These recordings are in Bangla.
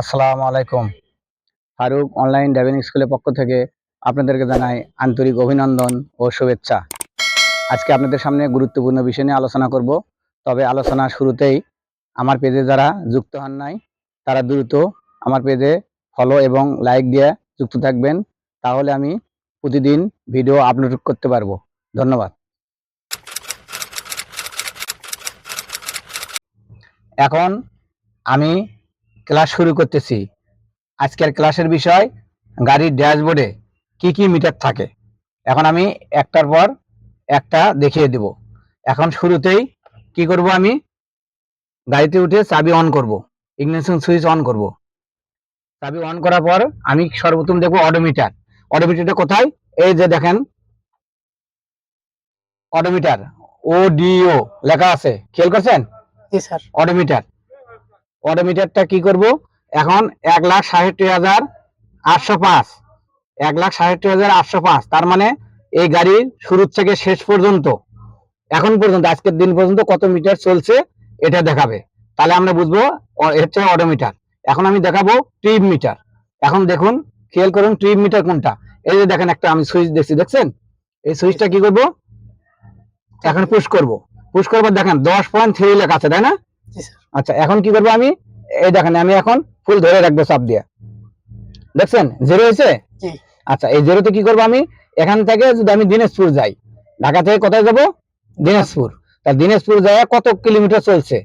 আসসালামু আলাইকুম। ফারুক অনলাইন ড্রাইভিং স্কুলের পক্ষ থেকে আপনাদেরকে জানাই আন্তরিক অভিনন্দন ও শুভেচ্ছা। আজকে আপনাদের সামনে গুরুত্বপূর্ণ বিষয় নিয়ে আলোচনা করব। তবে আলোচনা শুরুতেই আমার পেজে যারা যুক্ত হন নাই তারা দ্রুত আমার পেজে ফলো এবং লাইক দিয়ে যুক্ত থাকবেন, তাহলে আমি প্রতিদিন ভিডিও আপলোড করতে পারবো। ধন্যবাদ। এখন আমি ক্লাস শুরু করতেছি। আজকের ক্লাসের বিষয় গাড়ির ড্যাশবোর্ডে কি কি মিটার থাকে। এখন আমি একটার পর একটা দেখিয়ে দেব। এখন শুরুতেই কি করব, আমি গাড়িতে উঠে চাবি অন করব, ইগনিশন সুইচ অন করব। চাবি অন করার পর আমি সর্বপ্রথম দেখব অডোমিটার। অডোমিটারটা কোথায়? এই যে দেখেন অডোমিটার, ODO লেখা আছে, খেয়াল করছেন? জি স্যার। অডোমিটার, অডোমিটারটা কি করব, এখন 1,67,805, 1,67,805, তার মানে এই গাড়ির শুরু থেকে শেষ পর্যন্ত, এখন পর্যন্ত আজকের দিন পর্যন্ত কত মিটার চলছে এটা দেখাবে। তাহলে আমরা বুঝবো হচ্ছে অডোমিটার। এখন আমি দেখাবো ট্রিপ মিটার। এখন দেখুন, খেয়াল করুন ট্রিপ মিটার কোনটা। এই যে দেখেন একটা আমি সুইচ দেখছি, দেখছেন? এই সুইচটা কি করব, এখন পুশ করব। পুশ করবার দেখেন 10.3 লেখা আছে, তাই না? আচ্ছা, এখন কি করবো আমি, এই দেখেন আমি এখন ফুল ধরে রাখবো চাপ দিয়ে, দেখছেন জিরো হয়েছে। আচ্ছা, এই জিরোতে কি করবো আমি, এখান থেকে যদি আমি দিনাজপুর যাই, ঢাকা থেকে কোথায় যাব? দিনাজপুর। তা দিনাজপুর যায় কত কিলোমিটার চলছে,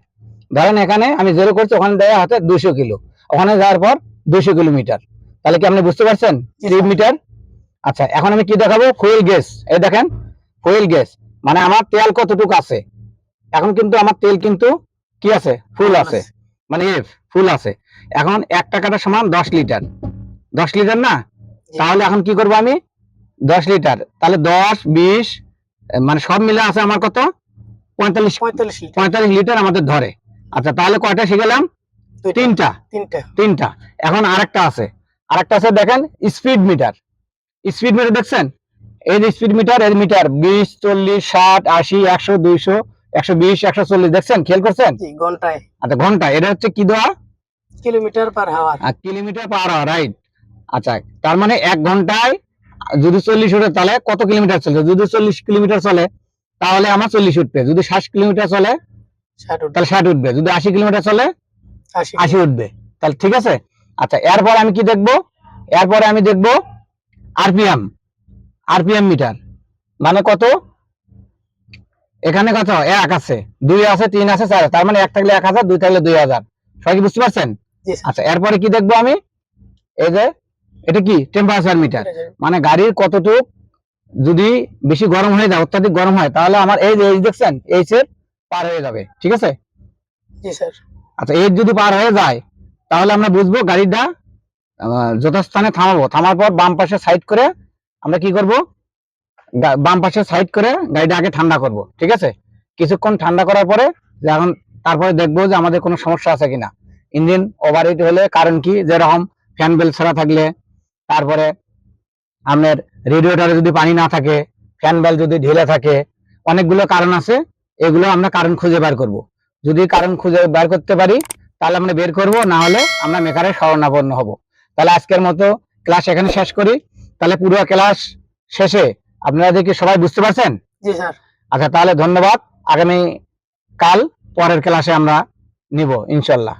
ধরেন এখানে আমি জিরো করছি, ওখানে দেওয়া হাতে 200 কিলো, ওখানে যাওয়ার পর 200 কিলোমিটার। তাহলে কি আপনি বুঝতে পারছেন ট্রিপ মিটার? আচ্ছা, এখন আমি কি দেখাবো, ফুয়েল গেজ। এই দেখেন ফুয়েল গেজ, মানে আমার তেল কতটুকু আছে। এখন কিন্তু আমার তেল কিন্তু কি আছে, ফুল আছে, মানে ফুল আছে। এখন 1 টাকাটা সমান 10 লিটার, 10 লিটার না? তাহলে এখন কি করব আমি, 10 লিটার, তাহলে 10 20 মানে সব মিলে আছে আমার কত, 45 লিটার আমাদের ধরে। আচ্ছা, তাহলে কয়টা শিখলাম? তিনটা। এখন আরেকটা আছে, দেখেন স্পিড মিটার। স্পিড মিটার দেখছেন? এই যে স্পিড মিটার, এর মিটার 20 40 60 80 100 200 120 140, দেখছেন? খেয়াল করছেন? ঘন্টায়। আচ্ছা, ঘন্টা, এটা হচ্ছে কি দেওয়া, kilometre per hour. Kilometre per hour, right. আচ্ছা, তার মানে 1 ঘন্টায় যদি 40 উঠে তাহলে কত কিলোমিটার চলছে, যদি 40 কিলোমিটার চলে তাহলে আমার 40 উঠবে, যদি 60 কিলোমিটার চলে তাহলে 60 উঠবে, যদি 80 কিলোমিটার চলে 80 উঠবে। তাহলে ঠিক আছে। আচ্ছা, এরপর আমি কি দেখবো, এরপরে আমি দেখবো আরপিএম। আরপিএম মিটার মানে কত, এখানে কত 1 আছে, 2 আছে, 3 আছে, 4, তার মানে 1 থাকলে 1000, 2 থাকলে 2000। সবাই কি বুঝতে পারছেন? আচ্ছা, এরপরে কি দেখবো আমি, এই যে এটা কি টেম্পারেচার মিটার, মানে গাড়ির কতটুকু যদি বেশি গরম হয়ে যায়, অত্যাধিক গরম হয়, তাহলে আমার এই যে এইচ দেখছেন, এইচ এর পার হয়ে যাবে, ঠিক আছে? জি স্যার। আচ্ছা, এইচ যদি পার হয়ে যায় তাহলে আমরা বুঝবো গাড়িটা যথাস্থানে থামাবো। থামার পর বাম পাশে সাইড করে আমরা কি করব, বাম পাশে সাইড করে গাড়িটা আগে ঠান্ডা করব, ঠিক আছে? কিছুক্ষণ ঠান্ডা করার পরে এখন তারপরে দেখবো যে আমাদের কোনো সমস্যা আছে কিনা। ইঞ্জিন ওভারহিট হলে কারণ কি, যেরকম ফ্যান বেল্ট ছাড়া থাকলে, তারপরে আপনার রেডিয়েটরে যদি পানি না থাকে, ফ্যান বেল্ট যদি ঢিলে থাকে, অনেকগুলো কারণ আছে। এগুলো আমরা কারণ খুঁজে বের করব। যদি কারণ খুঁজে বের করতে পারি তাহলে আমরা বের করব, না হলে আমরা মেকারের শরণাপন্ন হব। তাহলে আজকের মতো ক্লাস এখানে শেষ করি। তাহলে পুরো ক্লাস শেষে আপনারা দেখি সবাই বুঝতে পারছেন? জি স্যার। আচ্ছা, তাহলে ধন্যবাদ। আগামী কাল পরের ক্লাসে আমরা নিব ইনশাল্লাহ।